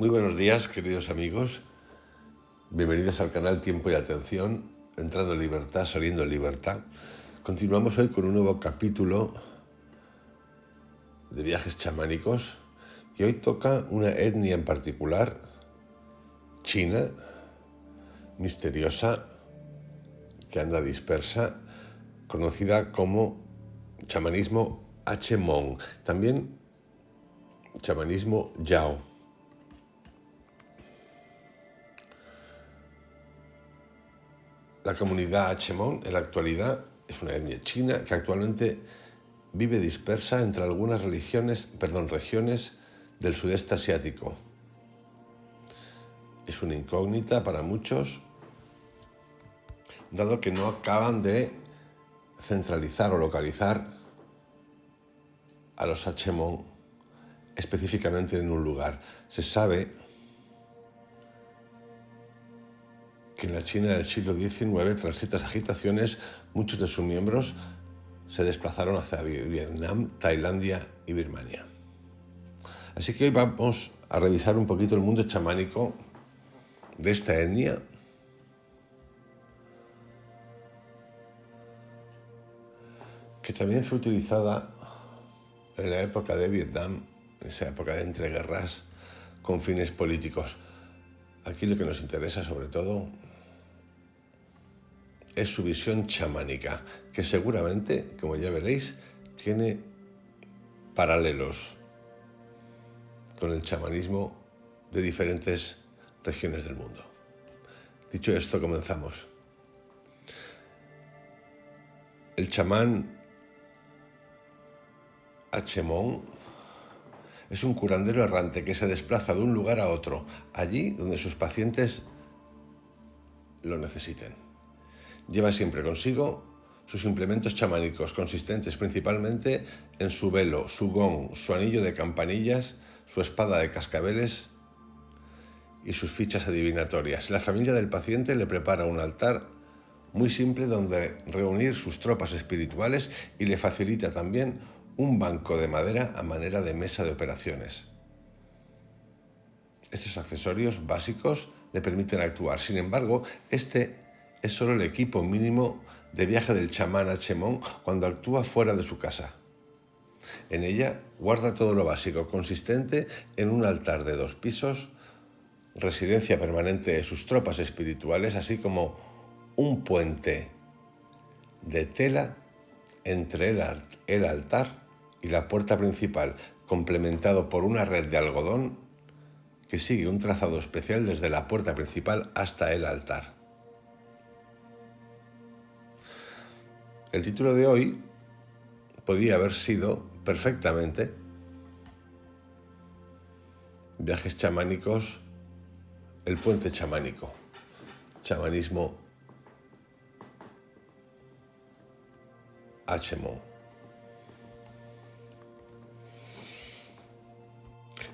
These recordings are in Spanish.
Muy buenos días, queridos amigos. Bienvenidos al canal Tiempo y Atención, entrando en libertad, saliendo en libertad. Continuamos hoy con un nuevo capítulo de viajes chamánicos y hoy toca una etnia en particular, China, misteriosa, que anda dispersa, conocida como chamanismo Hmong, también chamanismo Yao. La comunidad Hmong en la actualidad es una etnia china que actualmente vive dispersa entre algunas regiones del sudeste asiático. Es una incógnita para muchos, dado que no acaban de centralizar o localizar a los Hmong específicamente en un lugar. Se sabe que en la China del siglo XIX, tras ciertas agitaciones, muchos de sus miembros se desplazaron hacia Vietnam, Tailandia y Birmania. Así que hoy vamos a revisar un poquito el mundo chamánico de esta etnia, que también fue utilizada en la época de Vietnam, en esa época de entreguerras, con fines políticos. Aquí lo que nos interesa sobre todo es su visión chamánica, que seguramente, como ya veréis, tiene paralelos con el chamanismo de diferentes regiones del mundo. Dicho esto, comenzamos. El chamán Hmong es un curandero errante que se desplaza de un lugar a otro, allí donde sus pacientes lo necesiten. Lleva siempre consigo sus implementos chamánicos, consistentes principalmente en su velo, su gong, su anillo de campanillas, su espada de cascabeles y sus fichas adivinatorias. La familia del paciente le prepara un altar muy simple donde reunir sus tropas espirituales y le facilita también un banco de madera a manera de mesa de operaciones. Estos accesorios básicos le permiten actuar. Sin embargo, este es solo el equipo mínimo de viaje del chamán Hmong cuando actúa fuera de su casa. En ella guarda todo lo básico, consistente en un altar de 2 pisos, residencia permanente de sus tropas espirituales, así como un puente de tela entre el altar y la puerta principal, complementado por una red de algodón que sigue un trazado especial desde la puerta principal hasta el altar. El título de hoy podía haber sido perfectamente Viajes chamánicos, el puente chamánico, chamanismo Hmong.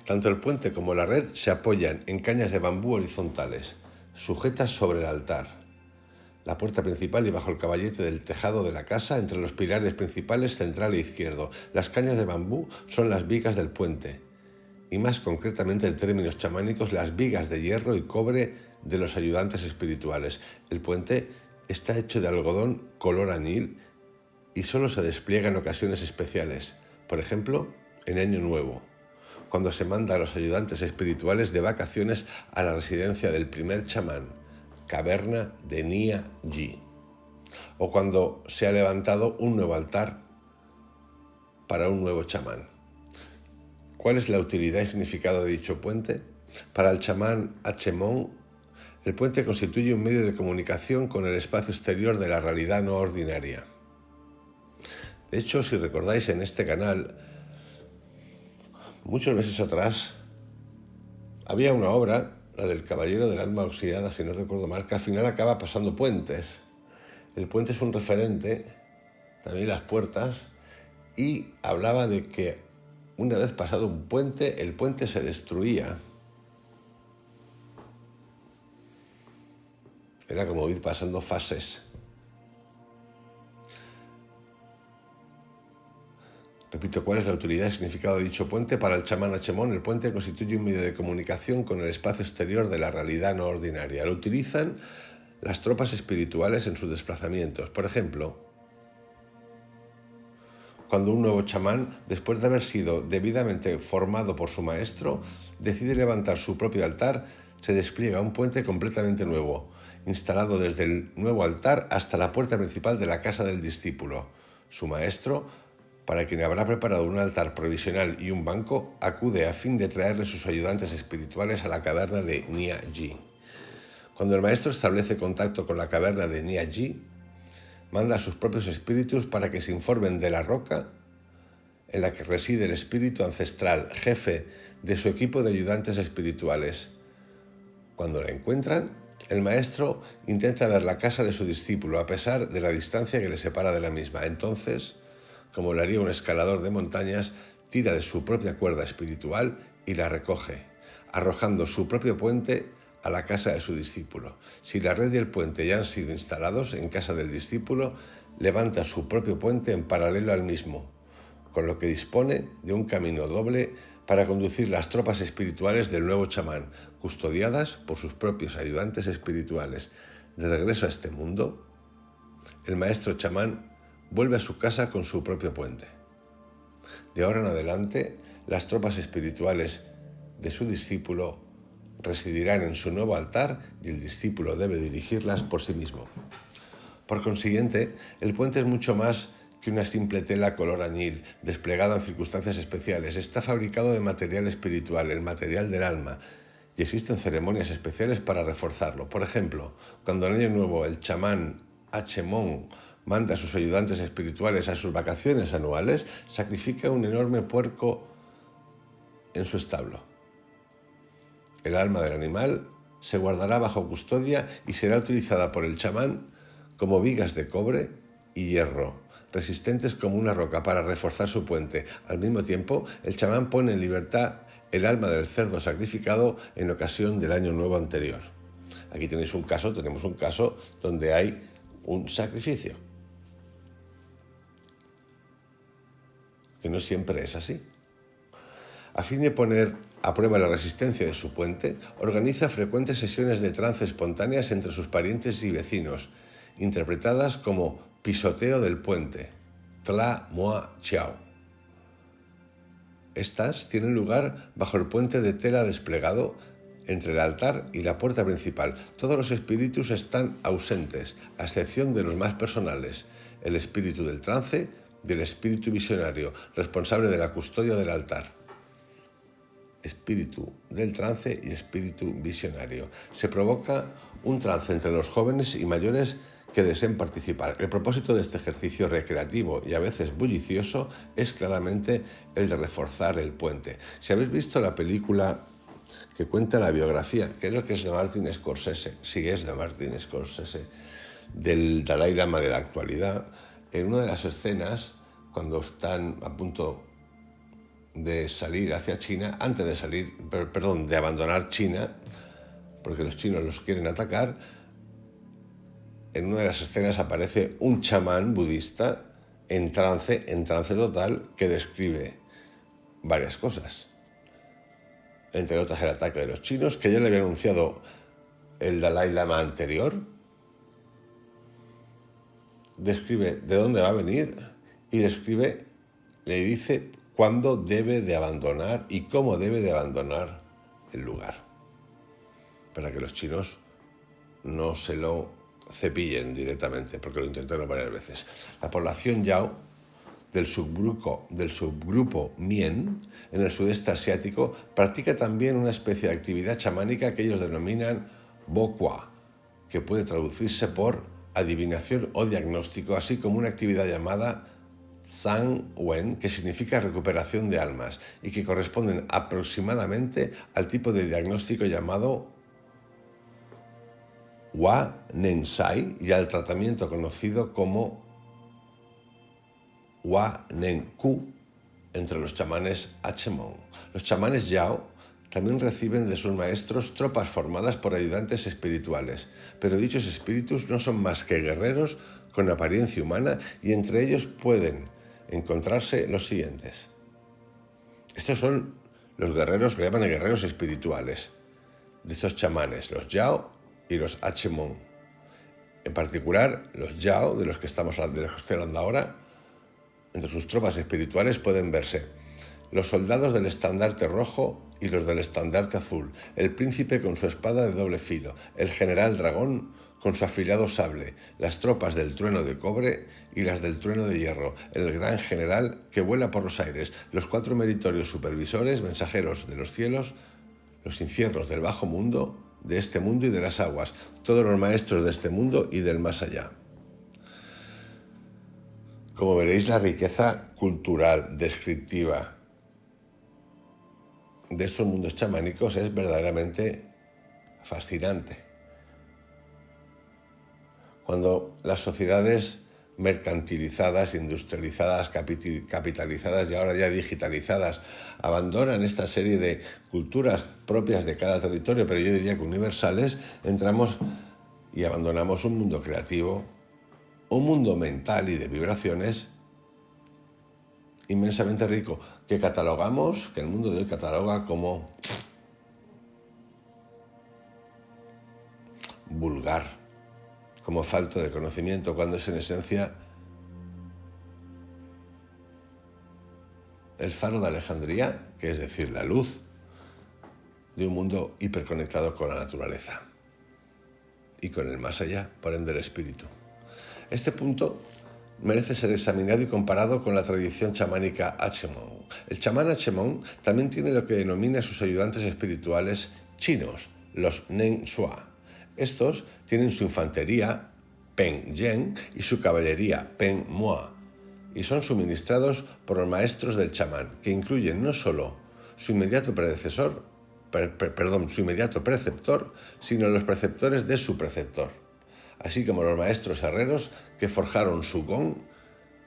Tanto el puente como la red se apoyan en cañas de bambú horizontales, sujetas sobre el altar, la puerta principal y bajo el caballete del tejado de la casa, entre los pilares principales central e izquierdo. Las cañas de bambú son las vigas del puente, y más concretamente en términos chamánicos, las vigas de hierro y cobre de los ayudantes espirituales. El puente está hecho de algodón color añil y solo se despliega en ocasiones especiales, por ejemplo, en Año Nuevo, cuando se manda a los ayudantes espirituales de vacaciones a la residencia del primer chamán, Caverna de Nia Yi, o cuando se ha levantado un nuevo altar para un nuevo chamán. ¿Cuál es la utilidad y significado de dicho puente? Para el chamán Hmong, el puente constituye un medio de comunicación con el espacio exterior de la realidad no ordinaria. De hecho, si recordáis, en este canal, muchos meses atrás, había una obra, la del Caballero del Alma Oxidada, si no recuerdo mal, que al final acaba pasando puentes. El puente es un referente, también las puertas, y hablaba de que una vez pasado un puente, el puente se destruía. Era como ir pasando fases. Repito, ¿cuál es la utilidad y significado de dicho puente? Para el chamán Hachemón, el puente constituye un medio de comunicación con el espacio exterior de la realidad no ordinaria. Lo utilizan las tropas espirituales en sus desplazamientos. Por ejemplo, cuando un nuevo chamán, después de haber sido debidamente formado por su maestro, decide levantar su propio altar, se despliega un puente completamente nuevo, instalado desde el nuevo altar hasta la puerta principal de la casa del discípulo. Su maestro, para quien habrá preparado un altar provisional y un banco, acude a fin de traerle sus ayudantes espirituales a la caverna de Niaji. Cuando el maestro establece contacto con la caverna de Niaji, manda a sus propios espíritus para que se informen de la roca en la que reside el espíritu ancestral, jefe de su equipo de ayudantes espirituales. Cuando la encuentran, el maestro intenta ver la casa de su discípulo a pesar de la distancia que le separa de la misma. Entonces, como lo haría un escalador de montañas, tira de su propia cuerda espiritual y la recoge, arrojando su propio puente a la casa de su discípulo. Si la red y el puente ya han sido instalados en casa del discípulo, levanta su propio puente en paralelo al mismo, con lo que dispone de un camino doble para conducir las tropas espirituales del nuevo chamán, custodiadas por sus propios ayudantes espirituales. De regreso a este mundo, el maestro chamán vuelve a su casa con su propio puente. De ahora en adelante, las tropas espirituales de su discípulo residirán en su nuevo altar y el discípulo debe dirigirlas por sí mismo. Por consiguiente, el puente es mucho más que una simple tela color añil, desplegada en circunstancias especiales. Está fabricado de material espiritual, el material del alma, y existen ceremonias especiales para reforzarlo. Por ejemplo, cuando en Año Nuevo el chamán Hachemón manda a sus ayudantes espirituales a sus vacaciones anuales, sacrifica un enorme puerco en su establo. El alma del animal se guardará bajo custodia y será utilizada por el chamán como vigas de cobre y hierro, resistentes como una roca para reforzar su puente. Al mismo tiempo, el chamán pone en libertad el alma del cerdo sacrificado en ocasión del año nuevo anterior. Aquí tenemos un caso donde hay un sacrificio, que no siempre es así. A fin de poner a prueba la resistencia de su puente, organiza frecuentes sesiones de trance espontáneas entre sus parientes y vecinos, interpretadas como pisoteo del puente, Tla Moa Chiao. Estas tienen lugar bajo el puente de tela desplegado entre el altar y la puerta principal. Todos los espíritus están ausentes, a excepción de los más personales, el espíritu del trance y el espíritu visionario, responsable de la custodia del altar. Espíritu del trance y espíritu visionario. Se provoca un trance entre los jóvenes y mayores que deseen participar. El propósito de este ejercicio recreativo y a veces bullicioso es claramente el de reforzar el puente. Si habéis visto la película que cuenta la biografía, creo que es de Martin Scorsese, sí es de Martin Scorsese, del Dalai Lama de la actualidad, en una de las escenas, cuando están a punto de salir hacia China, de abandonar China, porque los chinos los quieren atacar, en una de las escenas aparece un chamán budista en trance total, que describe varias cosas. Entre otras, el ataque de los chinos, que ya le había anunciado el Dalai Lama anterior. Describe de dónde va a venir y le dice cuándo debe de abandonar y cómo debe de abandonar el lugar, para que los chinos no se lo cepillen directamente, porque lo intentaron varias veces. La población Yao del subgrupo Mien en el sudeste asiático practica también una especie de actividad chamánica que ellos denominan Bokwa, que puede traducirse por adivinación o diagnóstico, así como una actividad llamada Zhang Wen, que significa recuperación de almas, y que corresponden aproximadamente al tipo de diagnóstico llamado Hua Nen Sai y al tratamiento conocido como Hua Nen Ku entre los chamanes Hachemón. Los chamanes Yao también reciben de sus maestros tropas formadas por ayudantes espirituales, pero dichos espíritus no son más que guerreros con apariencia humana y entre ellos pueden encontrarse los siguientes. Estos son los guerreros, que llaman guerreros espirituales, de estos chamanes, los Yao y los Hmong. En particular, los Yao, de los que estoy hablando ahora, entre sus tropas espirituales pueden verse los soldados del estandarte rojo y los del estandarte azul, el príncipe con su espada de doble filo, el general dragón con su afilado sable, las tropas del trueno de cobre y las del trueno de hierro, el gran general que vuela por los aires, los 4 meritorios supervisores, mensajeros de los cielos, los infiernos del bajo mundo, de este mundo y de las aguas, todos los maestros de este mundo y del más allá. Como veréis, la riqueza cultural, descriptiva de estos mundos chamánicos es verdaderamente fascinante. Cuando las sociedades mercantilizadas, industrializadas, capitalizadas y ahora ya digitalizadas abandonan esta serie de culturas propias de cada territorio, pero yo diría que universales, entramos y abandonamos un mundo creativo, un mundo mental y de vibraciones inmensamente rico, que el mundo de hoy cataloga como vulgar, como falta de conocimiento, cuando es en esencia el faro de Alejandría, que es decir, la luz de un mundo hiperconectado con la naturaleza y con el más allá, por ende el espíritu. Este punto merece ser examinado y comparado con la tradición chamánica Hmong. El chamán Hmong también tiene lo que denomina a sus ayudantes espirituales chinos, los Nen Shua. Estos tienen su infantería, Peng Yen, y su caballería, Peng Mua, y son suministrados por los maestros del chamán, que incluyen no solo su inmediato preceptor, sino los preceptores de su preceptor, así como los maestros herreros que forjaron su gong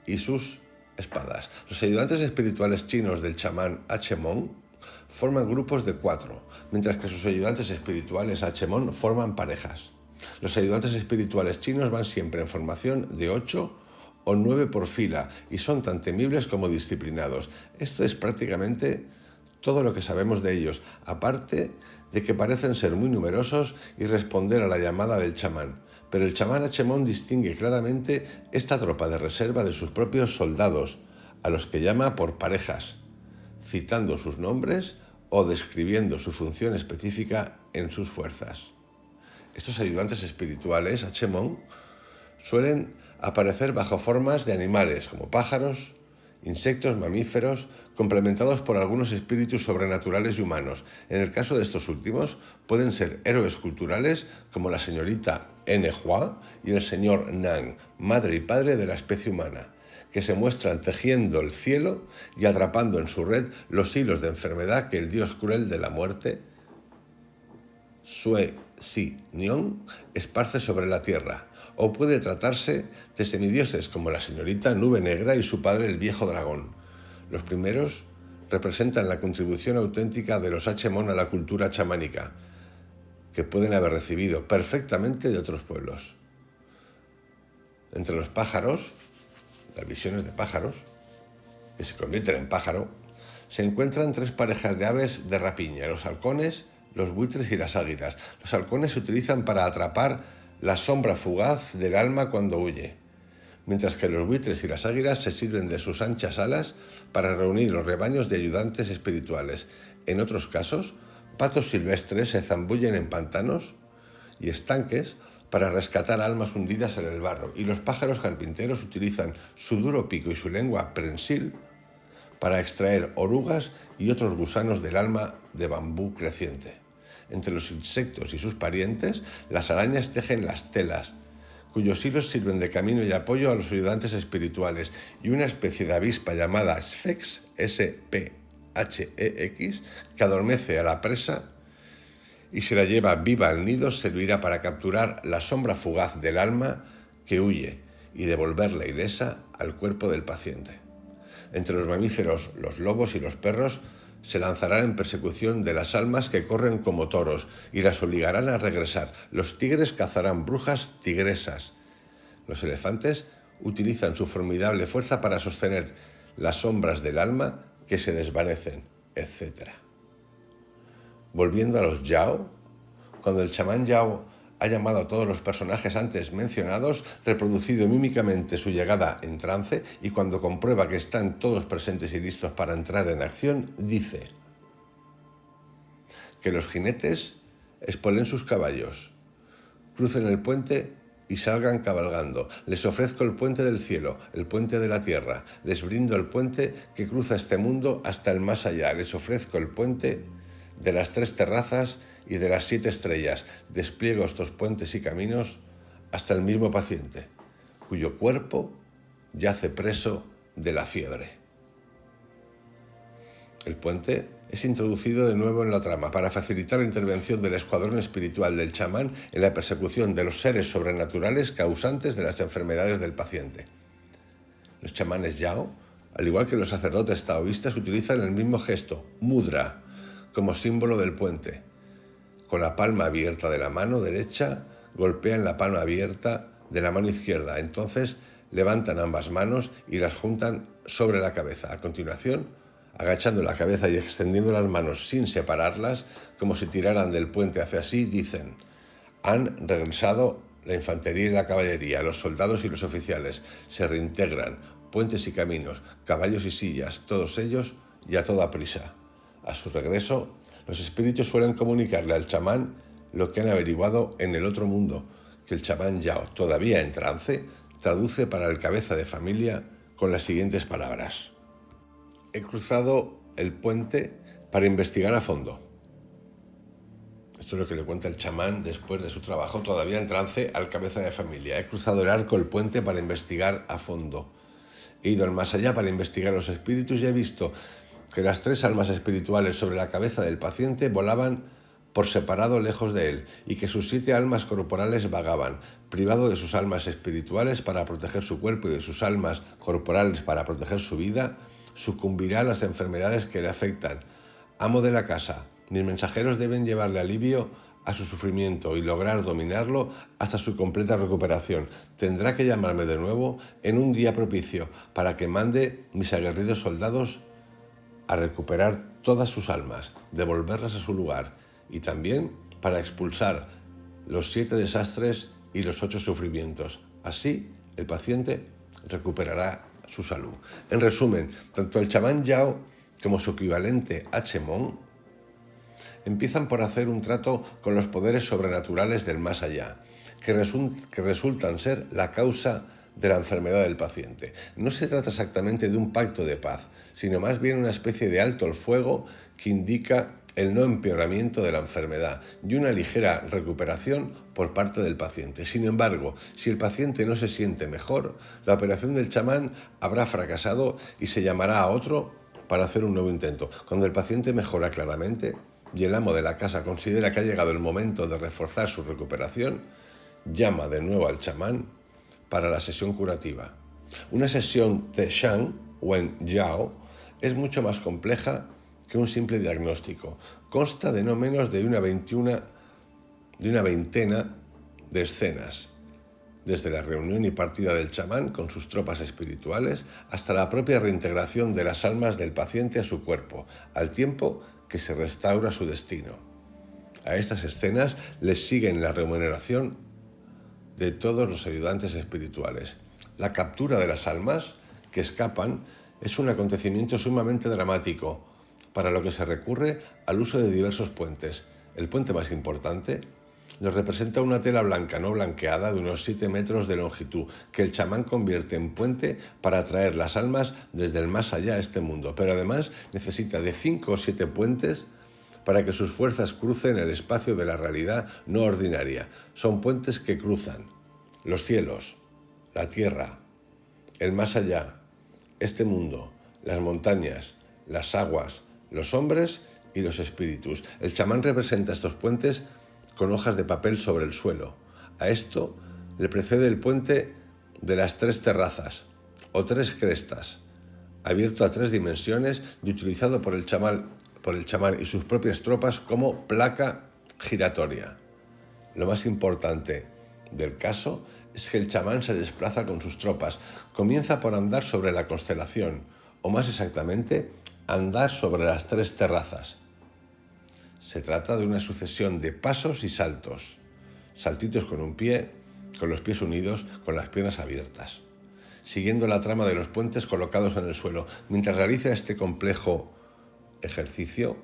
y sus espadas. Los ayudantes espirituales chinos del chamán Hmong forman grupos de 4, mientras que sus ayudantes espirituales Hmong forman parejas. Los ayudantes espirituales chinos van siempre en formación de 8 o 9 por fila y son tan temibles como disciplinados. Esto es prácticamente todo lo que sabemos de ellos, aparte de que parecen ser muy numerosos y responder a la llamada del chamán. Pero el chamán Hmong distingue claramente esta tropa de reserva de sus propios soldados, a los que llama por parejas, citando sus nombres o describiendo su función específica en sus fuerzas. Estos ayudantes espirituales Hmong suelen aparecer bajo formas de animales como pájaros, insectos, mamíferos, complementados por algunos espíritus sobrenaturales y humanos. En el caso de estos últimos, pueden ser héroes culturales como la señorita Hua y el señor Nang, madre y padre de la especie humana, que se muestran tejiendo el cielo y atrapando en su red los hilos de enfermedad que el dios cruel de la muerte, Sue Si Nion, esparce sobre la tierra. O puede tratarse de semidioses como la señorita Nube Negra y su padre el viejo dragón. Los primeros representan la contribución auténtica de los Hmong a la cultura chamánica, que pueden haber recibido perfectamente de otros pueblos. Entre los pájaros, las visiones de pájaros, que se convierten en pájaro, se encuentran 3 parejas de aves de rapiña: los halcones, los buitres y las águilas. Los halcones se utilizan para atrapar la sombra fugaz del alma cuando huye, mientras que los buitres y las águilas se sirven de sus anchas alas para reunir los rebaños de ayudantes espirituales. En otros casos, patos silvestres se zambullen en pantanos y estanques para rescatar almas hundidas en el barro, y los pájaros carpinteros utilizan su duro pico y su lengua prensil para extraer orugas y otros gusanos del alma de bambú creciente. Entre los insectos y sus parientes, las arañas tejen las telas, cuyos hilos sirven de camino y apoyo a los ayudantes espirituales, y una especie de avispa llamada Sphex, S-P-H-E-X, que adormece a la presa y se la lleva viva al nido, servirá para capturar la sombra fugaz del alma que huye y devolverla ilesa al cuerpo del paciente. Entre los mamíferos, los lobos y los perros se lanzarán en persecución de las almas que corren como toros y las obligarán a regresar. Los tigres cazarán brujas tigresas. Los elefantes utilizan su formidable fuerza para sostener las sombras del alma que se desvanecen, etc. Volviendo a los Yao, cuando el chamán Yao ha llamado a todos los personajes antes mencionados, reproducido mímicamente su llegada en trance y cuando comprueba que están todos presentes y listos para entrar en acción, dice: que los jinetes espolen sus caballos, crucen el puente y salgan cabalgando. Les ofrezco el puente del cielo, el puente de la tierra. Les brindo el puente que cruza este mundo hasta el más allá. Les ofrezco el puente de las 3 terrazas y de las 7 estrellas. Despliego estos puentes y caminos hasta el mismo paciente, cuyo cuerpo yace preso de la fiebre. El puente es introducido de nuevo en la trama para facilitar la intervención del escuadrón espiritual del chamán en la persecución de los seres sobrenaturales causantes de las enfermedades del paciente. Los chamanes Yao, al igual que los sacerdotes taoístas, utilizan el mismo gesto, mudra, como símbolo del puente. Con la palma abierta de la mano derecha, golpean la palma abierta de la mano izquierda. Entonces levantan ambas manos y las juntan sobre la cabeza. A continuación, agachando la cabeza y extendiendo las manos sin separarlas, como si tiraran del puente hacia sí, dicen: han regresado la infantería y la caballería, los soldados y los oficiales, se reintegran, puentes y caminos, caballos y sillas, todos ellos y a toda prisa. A su regreso, los espíritus suelen comunicarle al chamán lo que han averiguado en el otro mundo, que el chamán Yao, todavía en trance, traduce para el cabeza de familia con las siguientes palabras: he cruzado el puente para investigar a fondo. Esto es lo que le cuenta el chamán después de su trabajo, todavía en trance, al cabeza de familia. He cruzado el arco, el puente, para investigar a fondo. He ido al más allá para investigar los espíritus y he visto que las 3 almas espirituales sobre la cabeza del paciente volaban por separado lejos de él y que sus 7 almas corporales vagaban, privado de sus almas espirituales para proteger su cuerpo y de sus almas corporales para proteger su vida, sucumbirá a las enfermedades que le afectan. Amo de la casa, mis mensajeros deben llevarle alivio a su sufrimiento y lograr dominarlo hasta su completa recuperación. Tendrá que llamarme de nuevo en un día propicio para que mande mis aguerridos soldados a recuperar todas sus almas, devolverlas a su lugar y también para expulsar los 7 desastres y los 8 sufrimientos. Así, el paciente recuperará su salud. En resumen, tanto el chamán Yao como su equivalente Hachemon empiezan por hacer un trato con los poderes sobrenaturales del más allá, que resultan ser la causa de la enfermedad del paciente. No se trata exactamente de un pacto de paz, sino más bien una especie de alto el fuego que indica el no empeoramiento de la enfermedad y una ligera recuperación por parte del paciente. Sin embargo, si el paciente no se siente mejor, la operación del chamán habrá fracasado y se llamará a otro para hacer un nuevo intento. Cuando el paciente mejora claramente y el amo de la casa considera que ha llegado el momento de reforzar su recuperación, llama de nuevo al chamán para la sesión curativa. Una sesión Teshan o en Yao es mucho más compleja que un simple diagnóstico. Consta de no menos de una veintena de escenas, desde la reunión y partida del chamán con sus tropas espirituales hasta la propia reintegración de las almas del paciente a su cuerpo, al tiempo que se restaura su destino. A estas escenas les siguen la remuneración de todos los ayudantes espirituales. La captura de las almas que escapan es un acontecimiento sumamente dramático, para lo que se recurre al uso de diversos puentes. El puente más importante nos representa una tela blanca no blanqueada de unos 7 metros de longitud, que el chamán convierte en puente para atraer las almas desde el más allá a este mundo, pero además necesita de 5 o 7 puentes para que sus fuerzas crucen el espacio de la realidad no ordinaria. Son puentes que cruzan los cielos, la tierra, el más allá, este mundo, las montañas, las aguas, los hombres y los espíritus. El chamán representa estos puentes con hojas de papel sobre el suelo. A esto le precede el puente de las 3 terrazas o 3 crestas, abierto a 3 dimensiones y utilizado por el chamán y sus propias tropas como placa giratoria. Lo más importante del caso es que el chamán se desplaza con sus tropas. Comienza por andar sobre la constelación o más exactamente, andar sobre las 3 terrazas. Se trata de una sucesión de pasos y saltos. Saltitos con un pie, con los pies unidos, con las piernas abiertas, siguiendo la trama de los puentes colocados en el suelo. Mientras realiza este complejo ejercicio,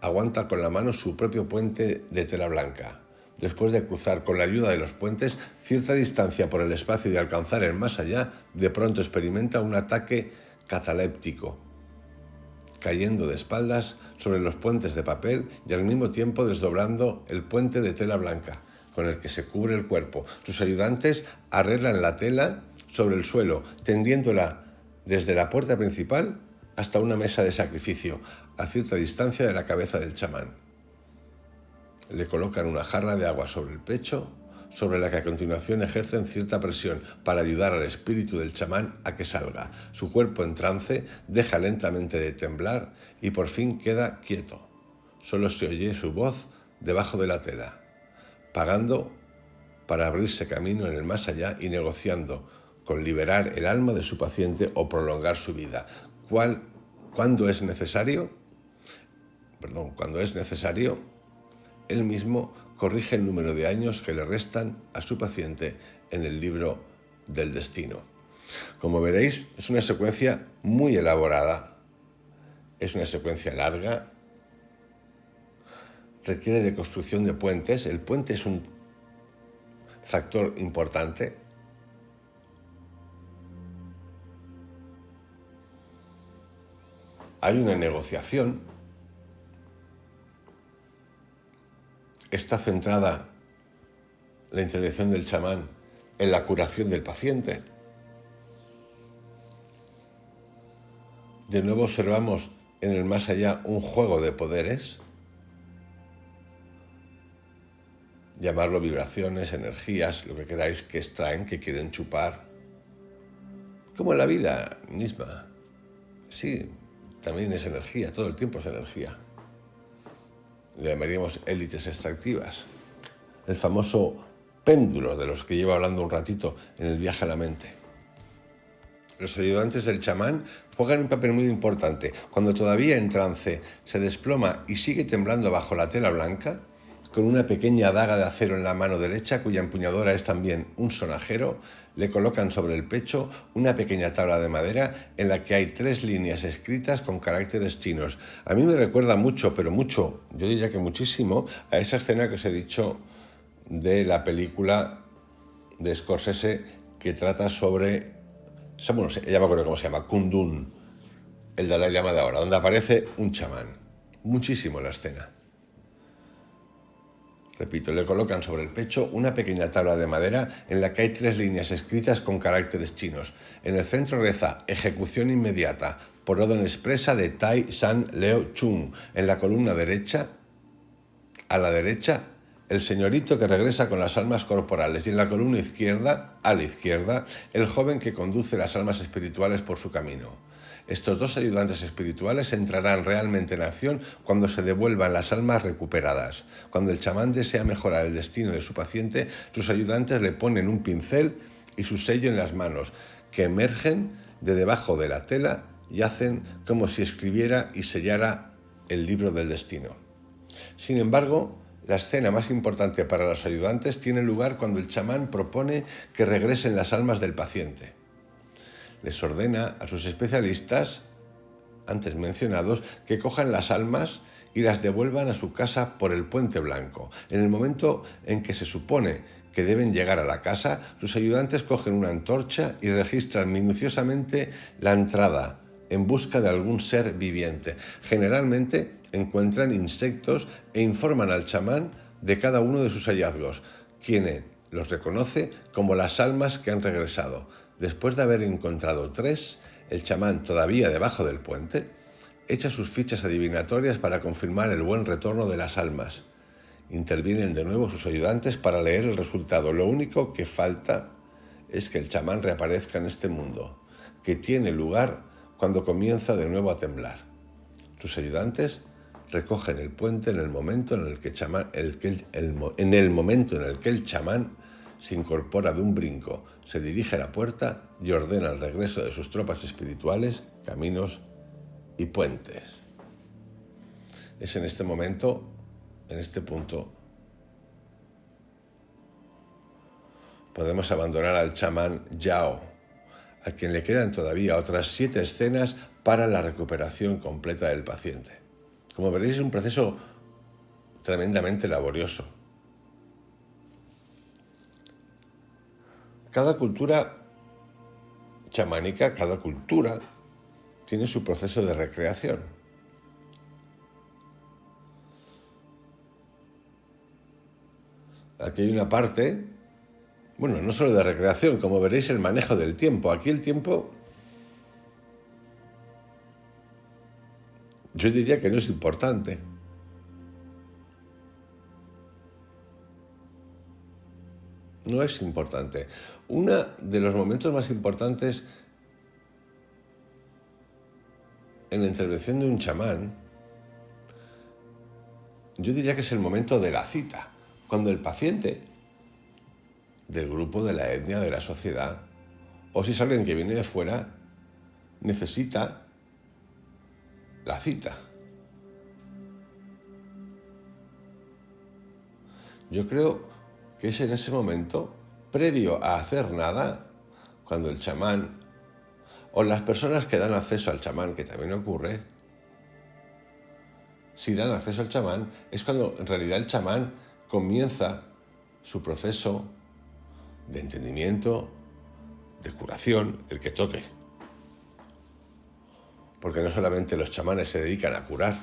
aguanta con la mano su propio puente de tela blanca. Después de cruzar con la ayuda de los puentes cierta distancia por el espacio y alcanzar el más allá, de pronto experimenta un ataque cataléptico, cayendo de espaldas sobre los puentes de papel y al mismo tiempo desdoblando el puente de tela blanca con el que se cubre el cuerpo. Sus ayudantes arreglan la tela sobre el suelo, tendiéndola desde la puerta principal hasta una mesa de sacrificio, a cierta distancia de la cabeza del chamán. Le colocan una jarra de agua sobre el pecho, sobre la que a continuación ejercen cierta presión para ayudar al espíritu del chamán a que salga. Su cuerpo en trance deja lentamente de temblar y por fin queda quieto. Solo se oye su voz debajo de la tela, pagando para abrirse camino en el más allá y negociando con liberar el alma de su paciente o prolongar su vida. Cuando es necesario, él mismo corrige el número de años que le restan a su paciente en el libro del destino. Como veréis, es una secuencia muy elaborada, es una secuencia larga, requiere de construcción de puentes. El puente es un factor importante. Hay una negociación. Está centrada la intervención del chamán en la curación del paciente. De nuevo observamos en el más allá un juego de poderes, llamarlo vibraciones, energías, lo que queráis, que extraen, que quieren chupar, como en la vida misma. Sí, también es energía, todo el tiempo es energía. Le llamaríamos élites extractivas. El famoso péndulo de los que llevo hablando un ratito en el viaje a la mente. Los ayudantes del chamán juegan un papel muy importante. Cuando todavía en trance se desploma y sigue temblando bajo la tela blanca, con una pequeña daga de acero en la mano derecha, cuya empuñadura es también un sonajero, le colocan sobre el pecho una pequeña tabla de madera en la que hay 3 líneas escritas con caracteres chinos. A mí me recuerda mucho, pero mucho, yo diría que muchísimo, a esa escena que os he dicho de la película de Scorsese que trata sobre, bueno, ya me acuerdo cómo se llama, Kundun, el Dalai Lama de ahora, donde aparece un chamán. Muchísimo la escena. Repito, le colocan sobre el pecho una pequeña tabla de madera en la que hay 3 líneas escritas con caracteres chinos. En el centro reza ejecución inmediata por orden expresa de Tai San Leo Chung. En la columna derecha, a la derecha, el señorito que regresa con las almas corporales. Y en la columna izquierda, a la izquierda, el joven que conduce las almas espirituales por su camino. Estos 2 ayudantes espirituales entrarán realmente en acción cuando se devuelvan las almas recuperadas. Cuando el chamán desea mejorar el destino de su paciente, sus ayudantes le ponen un pincel y su sello en las manos, que emergen de debajo de la tela y hacen como si escribiera y sellara el libro del destino. Sin embargo, la escena más importante para los ayudantes tiene lugar cuando el chamán propone que regresen las almas del paciente. Les ordena a sus especialistas, antes mencionados, que cojan las almas y las devuelvan a su casa por el puente blanco. En el momento en que se supone que deben llegar a la casa, sus ayudantes cogen una antorcha y registran minuciosamente la entrada en busca de algún ser viviente. Generalmente encuentran insectos e informan al chamán de cada uno de sus hallazgos, quien los reconoce como las almas que han regresado. Después de haber encontrado 3, el chamán, todavía debajo del puente, echa sus fichas adivinatorias para confirmar el buen retorno de las almas. Intervienen de nuevo sus ayudantes para leer el resultado. Lo único que falta es que el chamán reaparezca en este mundo, que tiene lugar cuando comienza de nuevo a temblar. Sus ayudantes recogen el puente en el momento en el que el chamán se incorpora de un brinco, se dirige a la puerta y ordena el regreso de sus tropas espirituales caminos y puentes. Es en este momento, en este punto, podemos abandonar al chamán Yao, a quien le quedan todavía otras 7 escenas para la recuperación completa del paciente. Como veréis, es un proceso tremendamente laborioso. Cada cultura chamánica, cada cultura, tiene su proceso de recreación. Aquí hay una parte, bueno, no solo de recreación, como veréis, el manejo del tiempo. Aquí el tiempo, yo diría que no es importante. No es importante. Uno de los momentos más importantes en la intervención de un chamán, yo diría que es el momento de la cita, cuando el paciente del grupo, de la etnia, de la sociedad, o si es alguien que viene de fuera, necesita la cita. Yo creo que es en ese momento, previo a hacer nada, cuando el chamán o las personas que dan acceso al chamán, que también ocurre, si dan acceso al chamán, es cuando en realidad el chamán comienza su proceso de entendimiento, de curación, el que toque. Porque no solamente los chamanes se dedican a curar,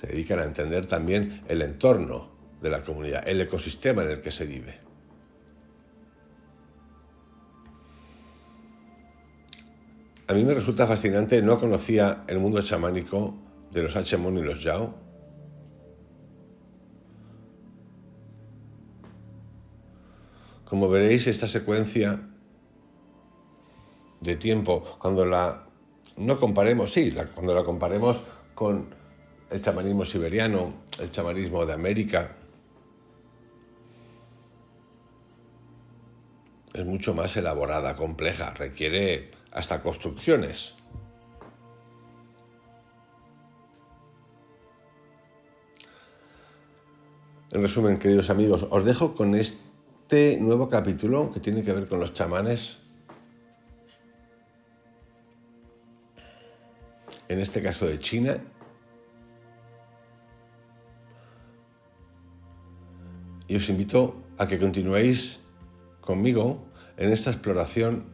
se dedican a entender también el entorno de la comunidad, el ecosistema en el que se vive. A mí me resulta fascinante, no conocía el mundo chamánico de los Hachemon y los Yao. Como veréis, esta secuencia de tiempo, cuando la cuando la comparemos con el chamanismo siberiano, el chamanismo de América, es mucho más elaborada, compleja, requiere hasta construcciones. En resumen, queridos amigos, os dejo con este nuevo capítulo que tiene que ver con los chamanes. En este caso de China. Y os invito a que continuéis conmigo en esta exploración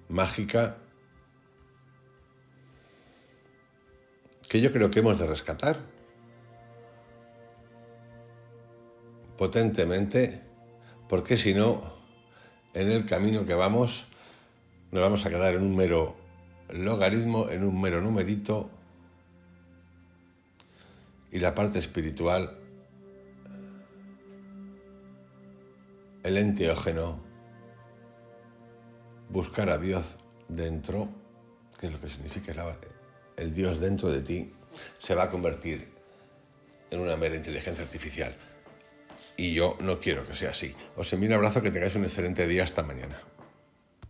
mágica que yo creo que hemos de rescatar potentemente, porque si no, en el camino que vamos, nos vamos a quedar en un mero logaritmo, en un mero numerito, y la parte espiritual, el enteógeno, buscar a Dios dentro, que es lo que significa el Dios dentro de ti, se va a convertir en una mera inteligencia artificial. Y yo no quiero que sea así. Os envío un abrazo, que tengáis un excelente día. Hasta mañana.